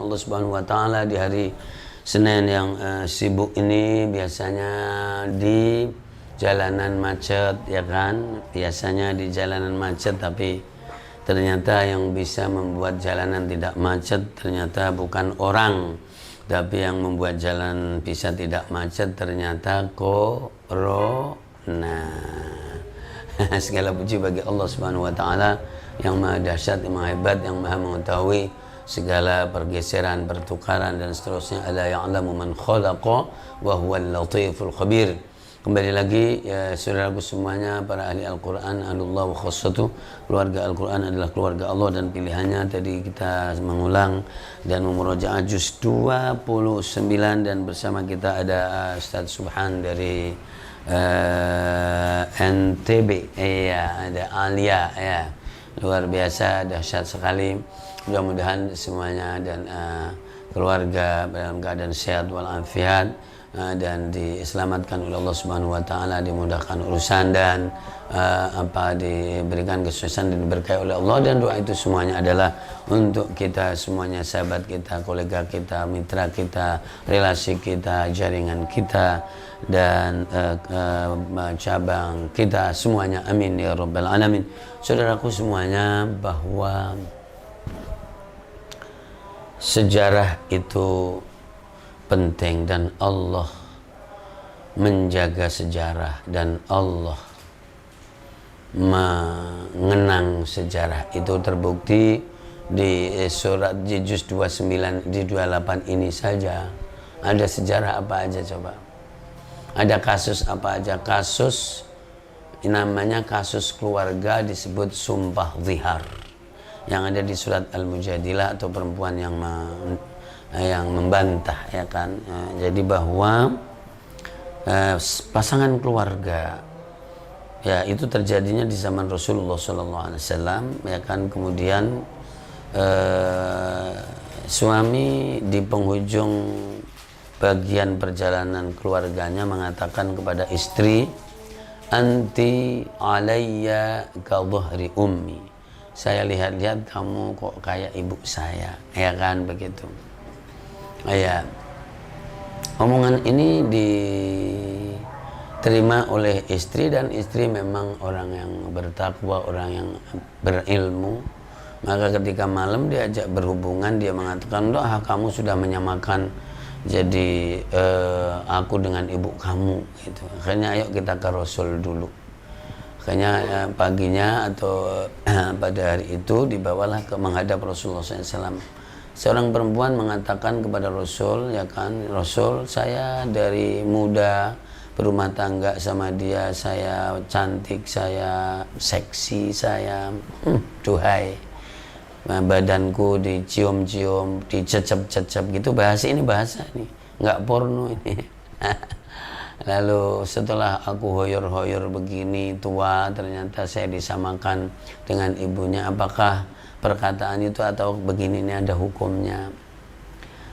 Allah Subhanahu wa taala di hari Senin yang sibuk ini, biasanya di jalanan macet, ya kan? Biasanya di jalanan macet, tapi ternyata yang bisa membuat jalanan tidak macet ternyata bukan orang, tapi yang membuat jalan bisa tidak macet ternyata corona. Segala puji bagi Allah Subhanahu wa taala yang maha dahsyat, yang maha hebat, yang maha mengetahui segala pergeseran, pertukaran dan seterusnya. Ala ya'lamu man khalaqa wa huwal latiful khabir. Kembali lagi ya saudaraku semuanya, para ahli Al-Quran, ahlullah wa khassatu. Keluarga Al-Quran adalah keluarga Allah dan pilihannya. Tadi kita mengulang dan memurojaah juz 29, dan bersama kita ada Ustaz Subhan dari NTB, ya, ada Alia, ya, luar biasa, dahsyat sekali. Mudah-mudahan semuanya dan keluarga dalam keadaan sehat walafiat, dan diselamatkan oleh Allah Subhanahu wa taala, dimudahkan urusan dan diberikan kesuksesan dan diberkahi oleh Allah. Dan doa itu semuanya adalah untuk kita semuanya, sahabat kita, kolega kita, mitra kita, relasi kita, jaringan kita, dan cabang kita semuanya, amin ya rabbal alamin. Saudaraku semuanya, bahwa sejarah itu penting dan Allah menjaga sejarah, dan Allah mengenang sejarah. Itu terbukti di surat di juz 29, di 28 ini saja ada sejarah apa aja coba. Ada kasus apa aja? Kasus namanya kasus keluarga disebut sumpah zihar yang ada di surat Al-Mujadilah, atau perempuan yang membantah, ya kan. Jadi bahwa pasangan keluarga, ya, itu terjadinya di zaman Rasulullah SAW, ya kan. Kemudian suami di penghujung bagian perjalanan keluarganya mengatakan kepada istri, anti alayya ka dhuhri ummi, saya lihat-lihat kamu kok kayak ibu saya, ya kan, begitu. Ya, omongan ini diterima oleh istri, dan istri memang orang yang bertakwa, orang yang berilmu. Maka ketika malam diajak berhubungan, dia mengatakan, "Doa, kamu sudah menyamakan jadi aku dengan ibu kamu," gitu. Akhirnya ayo kita ke Rasul dulu. Akhirnya paginya atau pada hari itu dibawalah ke menghadap Rasulullah SAW. Seorang perempuan mengatakan kepada Rasul, ya kan, Rasul, saya dari muda berumah tangga sama dia, saya cantik, saya seksi, saya duhai, badanku dicium-cium, dicecep-cecep gitu. Bahasa ini nggak porno ini. Lalu setelah aku hoyor-hoyor begini tua, ternyata saya disamakan dengan ibunya. Apakah perkataan itu atau begini ini ada hukumnya?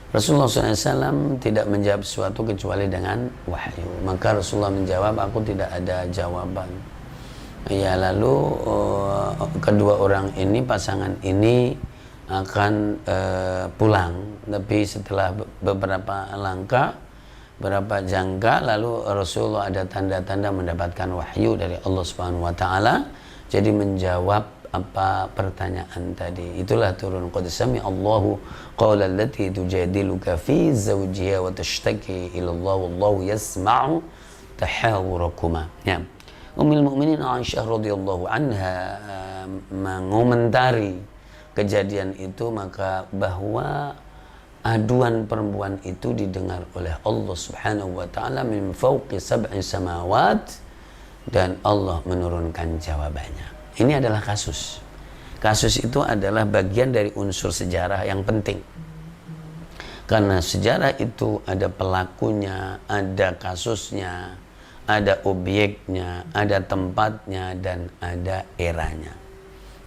Rasulullah SAW tidak menjawab sesuatu kecuali dengan wahyu. Maka Rasulullah menjawab, aku tidak ada jawaban. Ya, lalu kedua orang ini, pasangan ini akan pulang. Tapi setelah beberapa langkah, beberapa jangka, lalu Rasulullah ada tanda-tanda mendapatkan wahyu dari Allah Subhanahu wa taala. Jadi menjawab apa pertanyaan tadi. Itulah turun, qad sami Allahu qawla allati tujadiluka fi zawjiha wa tashtaki ila Allah wallahu yasma'u tahawurakuma. Ya. Ummul Mukminin Aisyah radhiyallahu anha mengomentari kejadian itu, maka bahwa aduan perempuan itu didengar oleh Allah Subhanahu wa taala min fawqi sab'i samawat, dan Allah menurunkan jawabannya. Ini adalah kasus. Kasus itu adalah bagian dari unsur sejarah yang penting. Karena sejarah itu ada pelakunya, ada kasusnya, ada objeknya, ada tempatnya, dan ada eranya.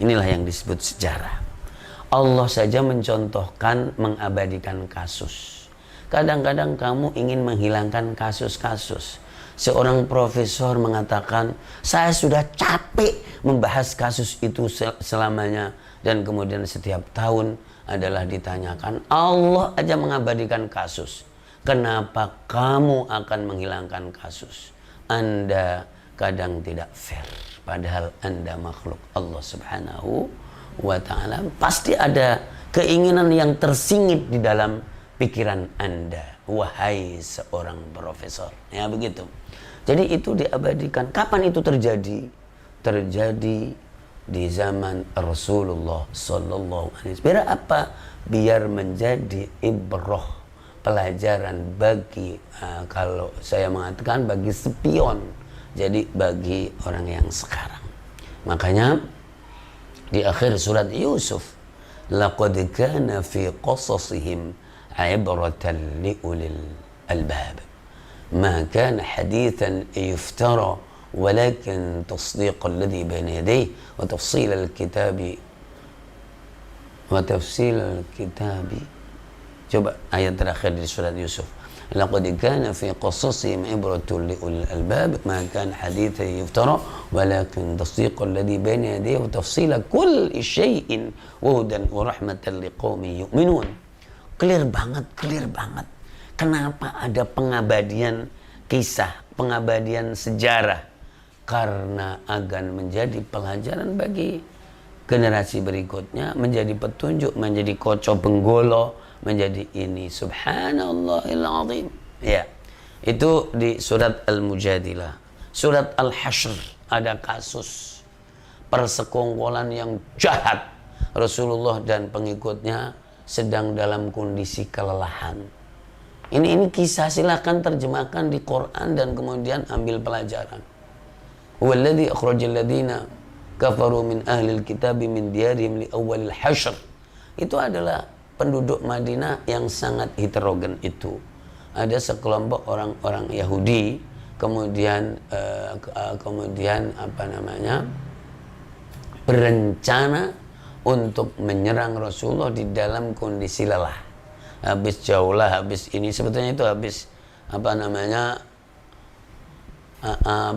Inilah yang disebut sejarah. Allah saja mencontohkan, mengabadikan kasus. Kadang-kadang kamu ingin menghilangkan kasus-kasus. Seorang profesor mengatakan, saya sudah capek membahas kasus itu selamanya, dan kemudian setiap tahun adalah ditanyakan, Allah aja mengabadikan kasus. Kenapa kamu akan menghilangkan kasus? Anda kadang tidak fair, padahal Anda makhluk Allah Subhanahu wa ta'ala. Pasti ada keinginan yang tersingit di dalam pikiran Anda, wahai seorang profesor. Ya begitu. Jadi itu diabadikan. Kapan itu terjadi? Terjadi di zaman Rasulullah Sallallahu Alaihi Wasallam. Biar apa? Biar menjadi ibrah, pelajaran bagi kalau saya mengatakan bagi spion. Jadi bagi orang yang sekarang. Makanya di akhir surat Yusuf, laqad kana fi qasasihim ibratan liulil albab. ما كان حديثا يفترى ولكن تصديق الذي بين يديه وتفصيل الكتاب. Coba ayat terakhir di surat Yusuf. لقد كان في قصصهم عبرة لأولي الألباب ما كان حديثا يفترى ولكن تصديق الذي بين يديه وتفصيل كل شيء وهدى ورحمة لقوم يؤمنون. Clear banget. Kenapa ada pengabadian kisah, pengabadian sejarah? Karena akan menjadi pelajaran bagi generasi berikutnya, menjadi petunjuk, menjadi koco benggolo, menjadi ini. Subhanallahil azim. Ya, itu di surat Al-Mujadilah. Surat Al-Hasyr ada kasus persekongkolan yang jahat. Rasulullah dan pengikutnya sedang dalam kondisi kelelahan. Ini kisah, silakan terjemahkan di Quran dan kemudian ambil pelajaran. Walladzi akhrajal ladzina kafaru min ahlil kitabi min diyarihim li awwalil hasyr. Itu adalah penduduk Madinah yang sangat heterogen itu. Ada sekelompok orang-orang Yahudi kemudian berencana untuk menyerang Rasulullah di dalam kondisi lelah. Habis jauh lah, habis ini sebetulnya itu habis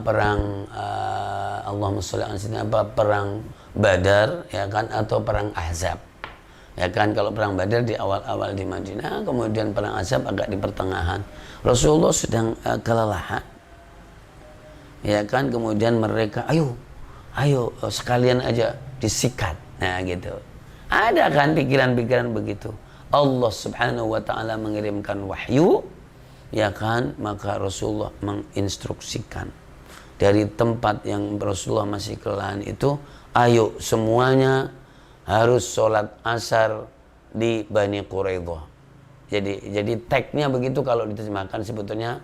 perang Allahumma sholli ala sayyidina perang Badar ya kan, atau perang Ahzab ya kan. Kalau perang Badar di awal-awal di Madinah, kemudian perang Ahzab agak di pertengahan. Rasulullah sedang kelelahan ya kan, kemudian mereka ayo sekalian aja disikat. Nah gitu, ada kan pikiran-pikiran begitu. Allah Subhanahu wa ta'ala mengirimkan wahyu ya kan, maka Rasulullah menginstruksikan dari tempat yang Rasulullah masih kelelahan itu, ayo semuanya harus sholat asar di Bani Quraidah. Jadi tagnya begitu kalau diterjemahkan, sebetulnya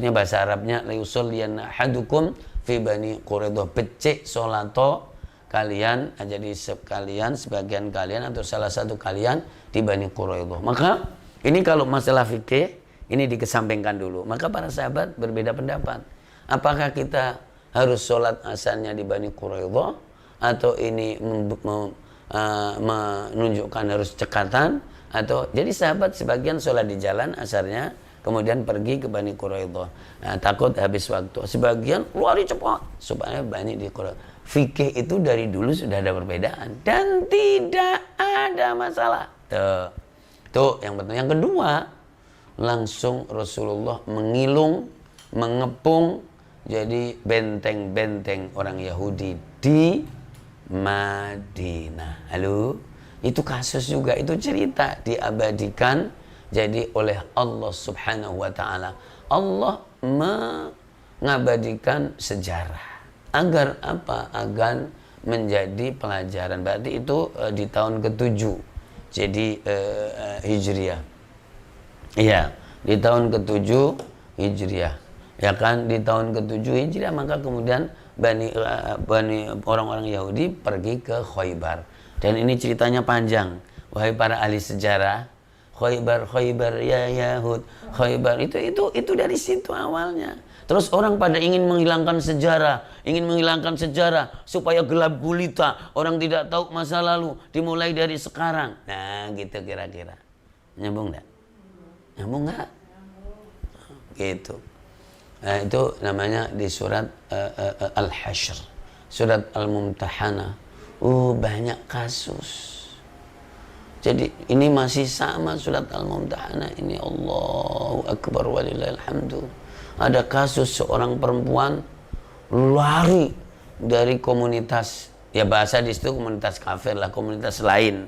bahasa Arabnya la yusalliyanna ahadukum fi Bani Quraidah, becik sholato kalian, jadi sebagian kalian atau salah satu kalian di Bani Quraidah. Maka ini kalau masalah fikih ini dikesampingkan dulu. Maka para sahabat berbeda pendapat. Apakah kita harus sholat asarnya di Bani Quraidah, atau ini menunjukkan harus cekatan, atau jadi sahabat sebagian sholat di jalan asarnya kemudian pergi ke Bani Quraidah. Nah, takut habis waktu. Sebagian lari cepat supaya Bani di Quraidah. Fikih itu dari dulu sudah ada perbedaan dan tidak ada masalah. Tuh yang pertama. Yang kedua, langsung Rasulullah mengepung jadi benteng-benteng orang Yahudi di Madinah. Halo, itu kasus juga, itu cerita diabadikan jadi oleh Allah Subhanahu wa ta'ala. Allah mengabadikan sejarah. Agar apa? Agar menjadi pelajaran. Berarti itu di tahun ke-7. Jadi Hijriah. Iya, di tahun ke-7 Hijriah. Ya kan, di tahun ke-7 Hijriah maka kemudian Bani orang-orang Yahudi pergi ke Khaybar. Dan ini ceritanya panjang. Wahai para ahli sejarah, Khaybar ya Yahud, Khaybar itu dari situ awalnya. Terus orang pada ingin menghilangkan sejarah supaya gelap gulita, orang tidak tahu masa lalu, dimulai dari sekarang. Nah, gitu kira-kira. Nyambung enggak? Nyambung enggak? Gitu. Nah, itu namanya di surat Al-Hasyr, surat Al-Mumtahanah. Banyak kasus. Jadi ini masih sama surat Al-Mumtahanah ini. Allahu Akbar walillahilhamdu. Ada kasus seorang perempuan lari dari komunitas, ya bahasa di situ komunitas kafir lah, komunitas lain.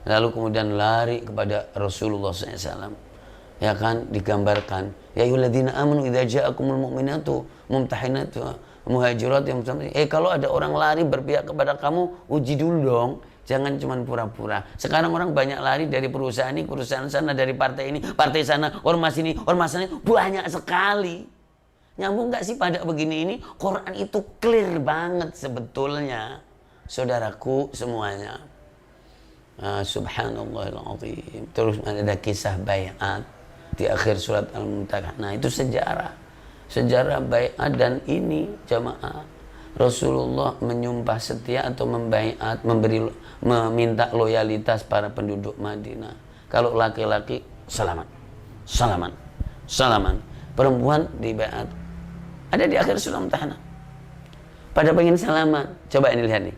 Lalu kemudian lari kepada Rasulullah SAW. Ya kan, digambarkan, ya ayyuhalladzina amanu idza ja'akumul mu'minatu mumtahinatu muhajirat yang kalau ada orang lari berpihak kepada kamu, uji dulu dong. Jangan cuma pura-pura. Sekarang orang banyak lari dari perusahaan ini, perusahaan sana, dari partai ini, partai sana, ormas ini, ormas sana, banyak sekali. Nyambung nggak sih pada begini ini? Quran itu clear banget sebetulnya, saudaraku semuanya. Subhanallahilazim. Terus ada kisah baiat di akhir surat Al-Mumtahanah. Itu sejarah baiat, dan ini jamaah Rasulullah menyumpah setia atau membaiat, meminta loyalitas para penduduk Madinah. Kalau laki-laki salaman. Perempuan di baiat. Ada di akhir surah Mumtahanah. Pada pengen salaman, coba ini lihat nih.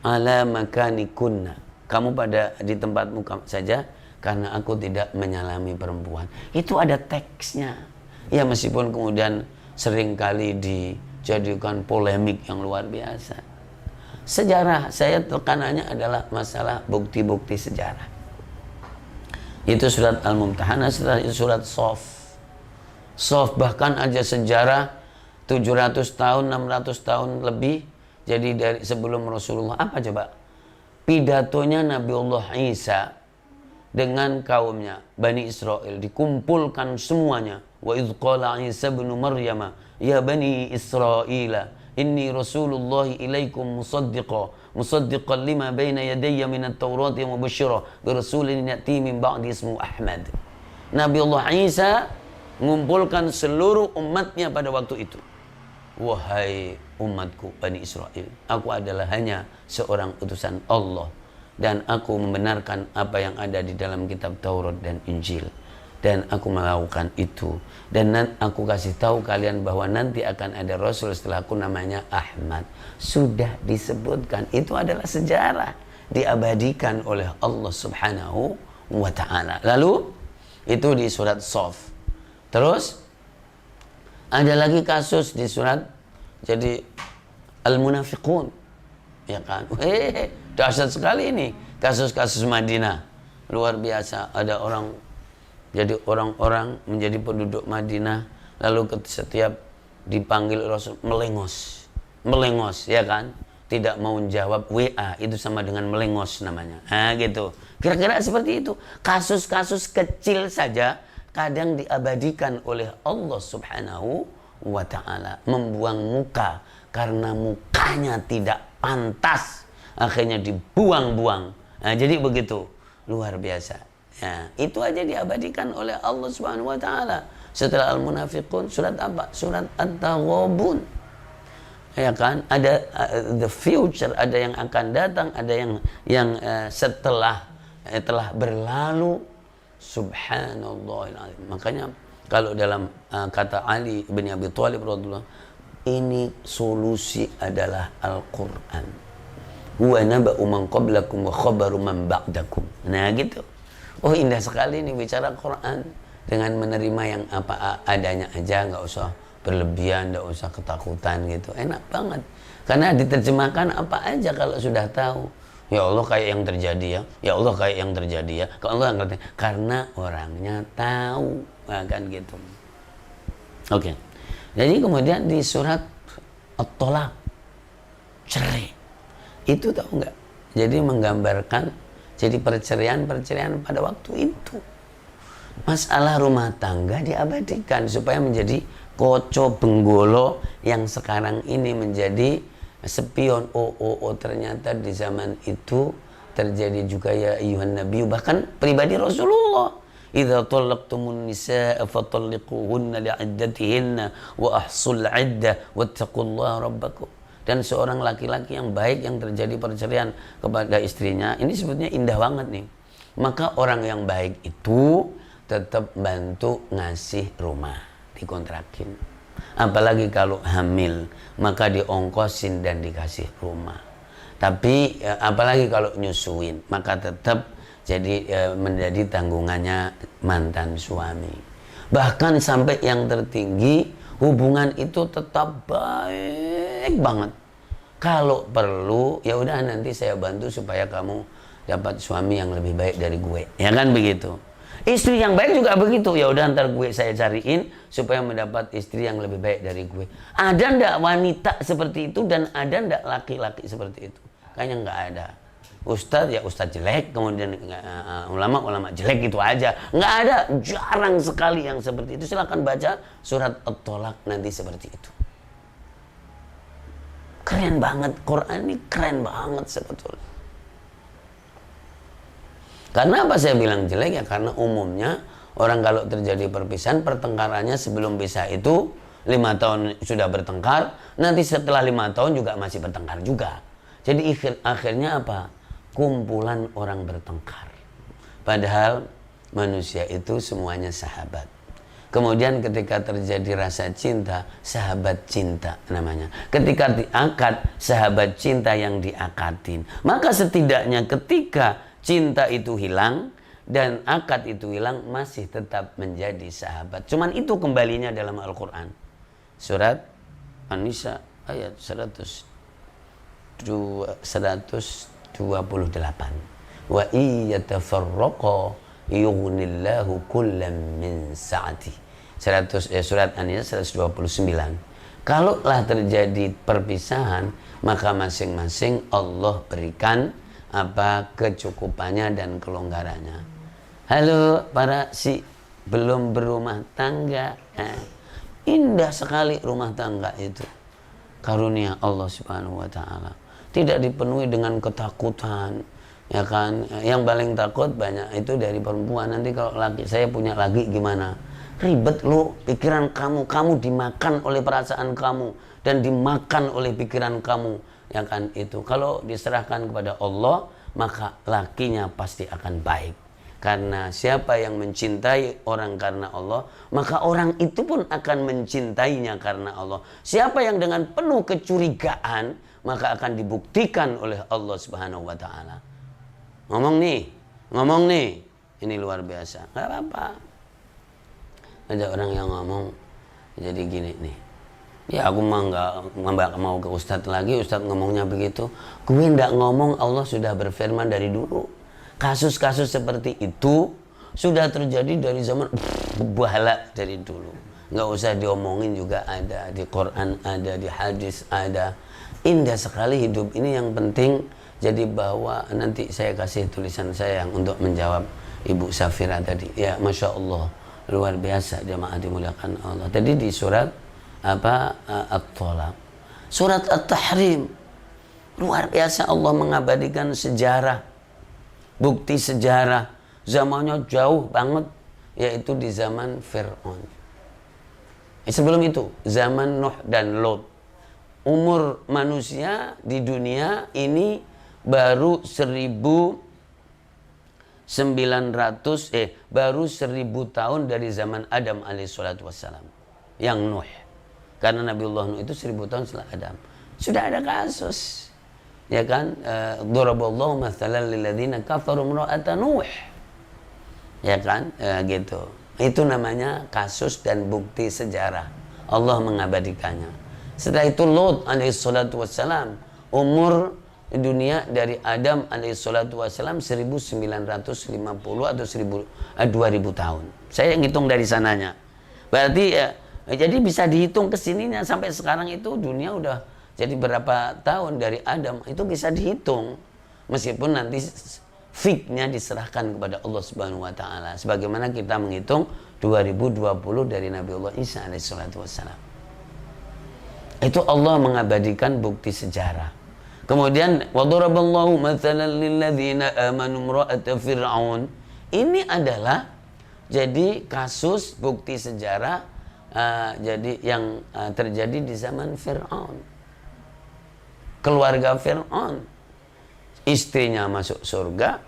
Ala makanikunna. Kamu pada di tempatmu saja, karena aku tidak menyalami perempuan. Itu ada teksnya. Ya meskipun kemudian seringkali dijadikan polemik yang luar biasa. Sejarah, saya tekanannya adalah masalah bukti-bukti sejarah. Itu surat Al-Mumtahanah, setelah itu surat Sof, bahkan aja sejarah 700 tahun, 600 tahun lebih. Jadi dari sebelum Rasulullah, apa coba? Pidatonya Nabiullah Isa dengan kaumnya, Bani Israel, dikumpulkan semuanya. Wa idh qala Isa ibn Maryam, ya Bani Israila, inni Rasulullah ilaikum musaddiqan lima baina yadayya minat Taurati wa mubashshira bi rasulin ya'ti min ba'di ismu Ahmad. Nabiullah Isa mengumpulkan seluruh umatnya pada waktu itu. Wahai umatku Bani Israel, aku adalah hanya seorang utusan Allah, dan aku membenarkan apa yang ada di dalam kitab Taurat dan Injil, dan aku melakukan itu, dan aku kasih tahu kalian bahwa nanti akan ada Rasul setelahku namanya Ahmad. Sudah disebutkan, itu adalah sejarah, diabadikan oleh Allah Subhanahu wa Ta'ala. Lalu itu di surat Sof. Terus ada lagi kasus di surat jadi Al-Munafiqun, ya kan? Dahsyat sekali ini kasus-kasus Madinah, luar biasa. Ada orang-orang menjadi penduduk Madinah, lalu setiap dipanggil Rasul melengos, ya kan? Tidak mau jawab WA, itu sama dengan melengos namanya. Gitu. Kira-kira seperti itu. Kasus-kasus kecil saja kadang diabadikan oleh Allah Subhanahu wa Ta'ala. Membuang muka karena mukanya tidak pantas, akhirnya dibuang-buang. Jadi begitu, luar biasa. Ya, itu aja diabadikan oleh Allah Subhanahu wa Ta'ala. Setelah Al-Munafiqun, surat apa? Surat At-Taghabun. Ya kan? Ada the future, ada yang akan datang, ada yang setelah telah berlalu. Subhanallah. Makanya kalau dalam kata Ali bin Abi Thalib radhiyallahu, ini solusi adalah Al-Quran. Huwa naba'u man qablakum wa khabaru man ba'dakum. Nah gitu. Oh indah sekali ini bicara Quran, dengan menerima yang apa adanya aja, nggak usah berlebihan, nggak usah ketakutan gitu. Enak banget. Karena diterjemahkan apa aja kalau sudah tahu. Ya Allah kayak yang terjadi ya. Ya Allah kayak yang terjadi ya. Kalau Allah ngerti, karena orangnya tahu, kan gitu. Oke. Jadi kemudian di surat At-Tolaq, cerai. Itu tahu nggak? Jadi menggambarkan jadi perceraian pada waktu itu. Masalah rumah tangga diabadikan supaya menjadi koco benggolo yang sekarang ini menjadi spion. Ternyata di zaman itu terjadi juga ya ayuhan nabi, bahkan pribadi Rasulullah, idza talaqtumun nisaa fatalliquhunna li'iddatihinna wa ahsul 'iddah wattaqullaha rabbakum. Dan seorang laki-laki yang baik yang terjadi perceraian kepada istrinya, ini sebetulnya indah banget nih. Maka orang yang baik itu tetap bantu ngasih rumah, dikontrakin. Apalagi kalau hamil, maka diongkosin dan dikasih rumah. Tapi apalagi kalau nyusuin, maka tetap jadi menjadi tanggungannya mantan suami. Bahkan sampai yang tertinggi, hubungan itu tetap baik banget. Kalau perlu, ya udah nanti saya bantu supaya kamu dapat suami yang lebih baik dari gue. Ya kan begitu. Istri yang baik juga begitu. Ya udah ntar gue saya cariin supaya mendapat istri yang lebih baik dari gue. Ada ndak wanita seperti itu dan ada ndak laki-laki seperti itu? Kayaknya nggak ada. Ustadz ya ustadz jelek, kemudian ulama jelek gitu aja. Nggak ada, jarang sekali yang seperti itu. Silakan baca surat At-Tolak nanti seperti itu. Keren banget, Quran ini keren banget sebetulnya. Karena apa saya bilang jelek ya? Karena umumnya orang kalau terjadi perpisahan, pertengkarannya sebelum bisa itu 5 tahun sudah bertengkar, nanti setelah 5 tahun juga masih bertengkar juga. Jadi akhirnya apa? Kumpulan orang bertengkar. Padahal manusia itu semuanya sahabat. Kemudian ketika terjadi rasa cinta, sahabat cinta namanya. Ketika diangkat, sahabat cinta yang diakatin. Maka setidaknya ketika cinta itu hilang dan akad itu hilang, masih tetap menjadi sahabat. Cuman itu kembalinya dalam Al-Quran. Surat An-Nisa ayat 128. Wa iyatafarraqa yughnillahu kullam min sa'ati. Surat An-Nisa 129. Kalaulah terjadi perpisahan, maka masing-masing Allah berikan apa kecukupannya dan kelonggarannya. Halo para si belum berumah tangga, indah sekali rumah tangga itu, karunia Allah Subhanahu wa taala. Tidak dipenuhi dengan ketakutan, ya kan? Yang paling takut banyak itu dari perempuan. Nanti kalau laki saya punya lagi gimana? Ribet lu, pikiran kamu dimakan oleh perasaan kamu dan dimakan oleh pikiran kamu. Ya kan itu. Kalau diserahkan kepada Allah, maka lakinya pasti akan baik. Karena siapa yang mencintai orang karena Allah, maka orang itu pun akan mencintainya karena Allah. Siapa yang dengan penuh kecurigaan, maka akan dibuktikan oleh Allah Subhanahu wa taala. Ngomong nih. Ini luar biasa. Enggak apa-apa. Ada orang yang ngomong jadi gini nih. Ya aku mah nggak mau ke Ustadz lagi, Ustadz ngomongnya begitu. Gue nggak ngomong, Allah sudah berfirman dari dulu. Kasus-kasus seperti itu sudah terjadi dari zaman bahala dari dulu. Nggak usah diomongin juga ada, di Quran ada, di hadis ada. Indah sekali hidup ini, yang penting jadi bahwa nanti saya kasih tulisan saya yang untuk menjawab Ibu Safira tadi. Ya Masya Allah, luar biasa jemaah dimuliakan Allah. Tadi di surat At-Tolak, surat At-Tahrim, luar biasa Allah mengabadikan sejarah, bukti sejarah zamannya jauh banget, yaitu di zaman Fir'aun. Sebelum itu zaman Nuh dan Lot. Umur manusia di dunia ini baru 1000 tahun dari zaman Adam alaihissalatu wassalam, yang Nuh. Karena Nabiullah Nuh itu 1000 tahun setelah Adam. Sudah ada kasus, ya kan? Daraballahu mathalan lilladzina kafaru imra'ata Nuh. Ya kan? Gitu. Itu namanya kasus dan bukti sejarah. Allah mengabadikannya. Setelah itu Lot alaihissalatu wassalam, umur dunia dari Adam alaihissalatu wassalam 1950 atau 2000 tahun. Saya ngitung dari sananya. Berarti jadi bisa dihitung kesininya sampai sekarang itu dunia udah jadi berapa tahun dari Adam, itu bisa dihitung. Meskipun nanti fiknya diserahkan kepada Allah Subhanahu wa taala. Sebagaimana kita menghitung 2020 dari Nabiullah Isa alaihissalatu wassalam. Itu Allah mengabadikan bukti sejarah. Kemudian wadaraballahu mathalan lilladzina amanu imra'ata fir'aun. Ini adalah jadi kasus bukti sejarah jadi yang terjadi di zaman Fir'aun. Keluarga Fir'aun, istrinya masuk surga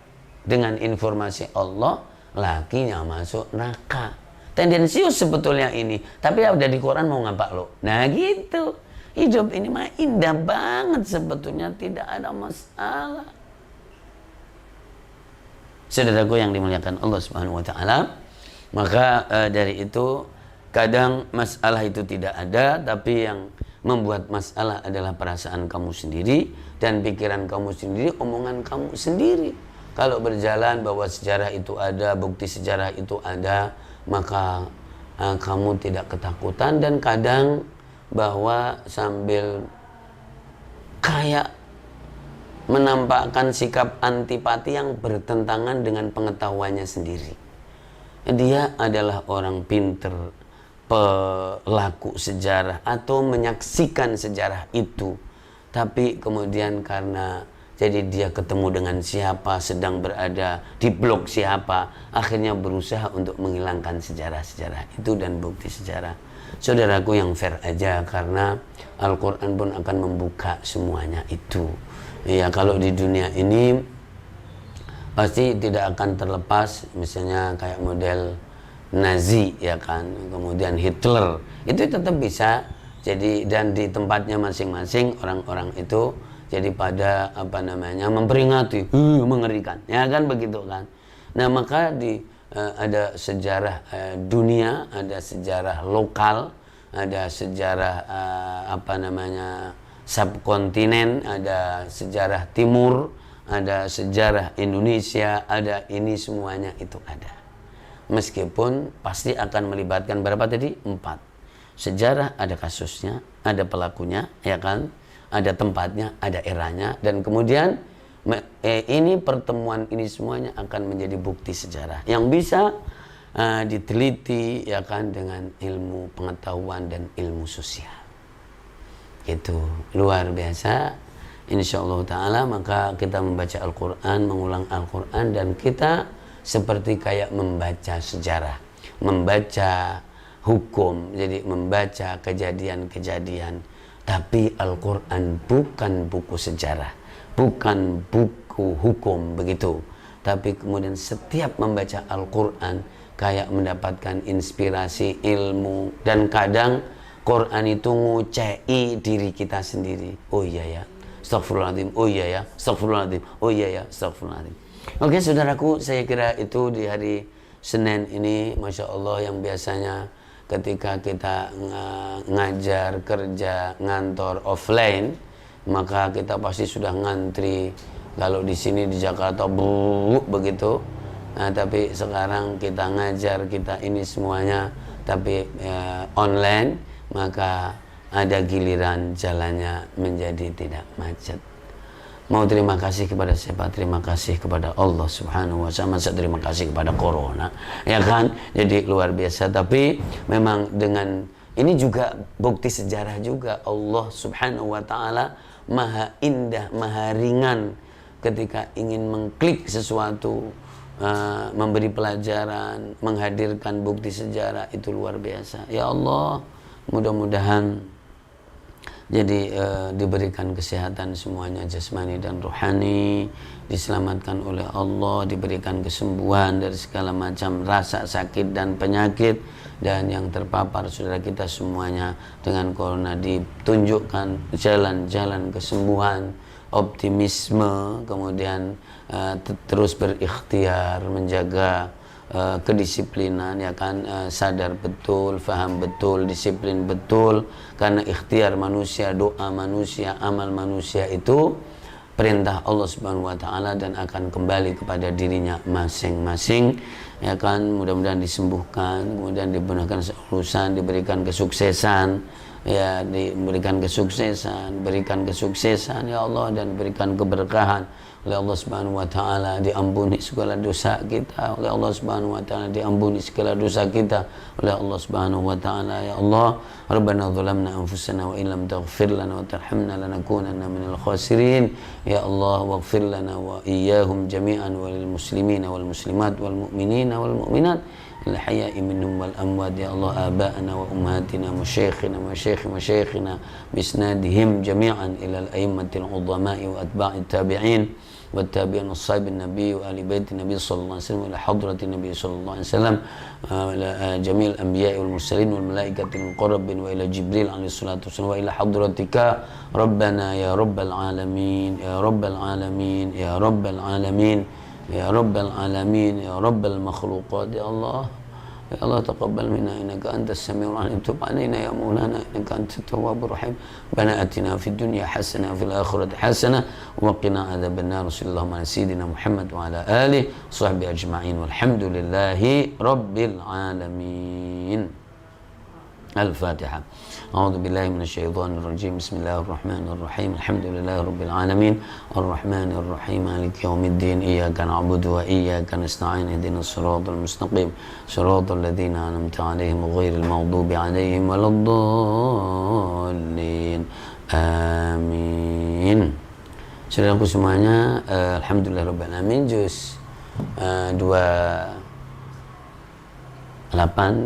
dengan informasi Allah, lakinya masuk neraka. Tendensius sebetulnya ini, tapi ya udah di Quran mau ngapa lo? Nah gitu. Hidup ini mah indah banget sebetulnya, tidak ada masalah. Saudaraku yang dimuliakan Allah Subhanahu wa taala, maka dari itu kadang masalah itu tidak ada, tapi yang membuat masalah adalah perasaan kamu sendiri dan pikiran kamu sendiri, omongan kamu sendiri. Kalau berjalan bahwa sejarah itu ada, bukti sejarah itu ada, maka kamu tidak ketakutan. Dan kadang bahwa sambil kayak menampakkan sikap antipati yang bertentangan dengan pengetahuannya sendiri. Dia adalah orang pinter, pelaku sejarah atau menyaksikan sejarah itu, tapi kemudian karena jadi dia ketemu dengan siapa, sedang berada di blok siapa, akhirnya berusaha untuk menghilangkan sejarah-sejarah itu dan bukti sejarah. Saudaraku yang fair aja, karena Al-Quran pun akan membuka semuanya itu. Ya, kalau di dunia ini pasti tidak akan terlepas, misalnya kayak model Nazi, ya kan, kemudian Hitler, itu tetap bisa. Jadi dan di tempatnya masing-masing orang-orang itu jadi pada memperingati, mengerikan, ya kan, begitu kan. Nah, maka ada sejarah dunia, ada sejarah lokal, ada sejarah subkontinen, ada sejarah timur, ada sejarah Indonesia, ada ini semuanya itu ada. Meskipun pasti akan melibatkan berapa tadi? 4. Sejarah ada kasusnya, ada pelakunya, ya kan? Ada tempatnya, ada eranya, dan kemudian ini pertemuan ini semuanya akan menjadi bukti sejarah yang bisa diteliti, ya kan, dengan ilmu pengetahuan dan ilmu sosial. Itu luar biasa. Insyaallah taala, maka kita membaca Al-Quran, mengulang Al-Quran, dan kita seperti kayak membaca sejarah, membaca hukum, jadi membaca kejadian-kejadian. Tapi Al-Quran bukan buku sejarah, bukan buku hukum, begitu. Tapi kemudian setiap membaca Al-Quran kayak mendapatkan inspirasi, ilmu, dan kadang Quran itu ngucei diri kita sendiri. Oh iya ya, astagfirullahaladzim, oh iya ya, astagfirullahaladzim, oh iya ya, astagfirullahaladzim. Oke saudaraku, saya kira itu di hari Senin ini, Masya Allah, yang biasanya ketika kita ngajar, kerja, ngantor offline, maka kita pasti sudah ngantri. Kalau di sini di Jakarta begitu, nah, tapi sekarang kita ngajar, kita ini semuanya tapi online, maka ada giliran jalannya menjadi tidak macet. Mau terima kasih kepada siapa? Terima kasih kepada Allah Subhanahu wa ta'ala. Masa terima kasih kepada Corona, ya kan? Jadi luar biasa. Tapi memang dengan ini juga bukti sejarah juga. Allah Subhanahu wa ta'ala maha indah, maha ringan ketika ingin mengklik sesuatu, memberi pelajaran, menghadirkan bukti sejarah, itu luar biasa. Ya Allah, mudah-mudahan jadi diberikan kesehatan semuanya, jasmani dan rohani, diselamatkan oleh Allah, diberikan kesembuhan dari segala macam rasa sakit dan penyakit, dan yang terpapar saudara kita semuanya dengan corona ditunjukkan jalan-jalan kesembuhan, optimisme, kemudian terus berikhtiar menjaga kedisiplinan, ya kan, sadar betul, faham betul, disiplin betul, karena ikhtiar manusia, doa manusia, amal manusia itu perintah Allah Subhanahu wa ta'ala dan akan kembali kepada dirinya masing-masing, ya kan. Mudah-mudahan disembuhkan, kemudian diberikan urusan, diberikan kesuksesan, ya, diberikan kesuksesan, berikan kesuksesan ya Allah, dan berikan keberkahan oleh Allah Subhanahu wa ta'ala, diampuni segala dosa kita oleh Allah Subhanahu wa ta'ala, diampuni segala dosa kita oleh Allah Subhanahu wa ta'ala. Ya Allah, Rabbana zalamna anfusana wa illam taghfir lana wa tarhamna lanakunanna minal khasirin. Ya Allah, waghfir lana wa iyyahum jami'an wa lil muslimina wal muslimat wal mu'minina wal mu'minat الحياء منهم والأموات. يا الله آباءنا وأمهاتنا مشايخنا بإسنادهم جميعا إلى الأئمة العظماء وأتباع التابعين والتابعين الصحابة النبي وآل بيت النبي صلى الله عليه وسلم إلى حضرة النبي صلى الله عليه وسلم إلى جميع الأنبياء والمرسلين والملائكة المقربين وإلى جبريل عليه الصلاة والسلام وإلى حضرتك ربنا يا رب العالمين يا رب العالمين يا رب العالمين ya Rabbal Alamin, ya Rabbal Makhluqat, ya Allah. Ya Allah, taqabbal minna innaka antas samiul alim, tub alaina ya maulana innaka antat tawwabur rahim. Rabbana atina fid dunya hasanah wa fil akhirati hasanah wa qina adzabannar. Sallallahu ala sayyidina Muhammad wa ala alihi sahbihi ajma'in walhamdulillahi rabbil alamin. Al-Fatihah. A'udzu billahi minasyaitonir rajim. Bismillahirrahmanirrahim. Alhamdulillahi rabbil alamin. Arrahmanir rahim. Maliki yaumiddin. Iyyaka na'budu wa iyyaka nasta'in. Ihdinas siratal mustaqim. Siratal ladzina an'amta 'alaihim ghairil maghdubi 'alaihim waladdallin. Amin. Saudaraku semuanya, alhamdulillah rabbil alamin, juz 28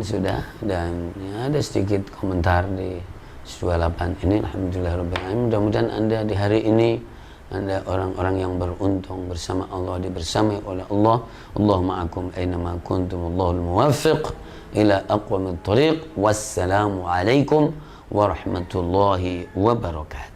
sudah, dan ya, ada sedikit komentar di 28 ini. Alhamdulillahirrahmanirrahim. Mudah-mudahan Anda di hari ini Anda orang-orang yang beruntung, bersama Allah, dibersamai oleh Allah. Allahumma ma'akum aynama kuntum, Allahul muwaffiq ila aqwamit thariq. Wassalamu alaikum warahmatullahi wabarakatuh.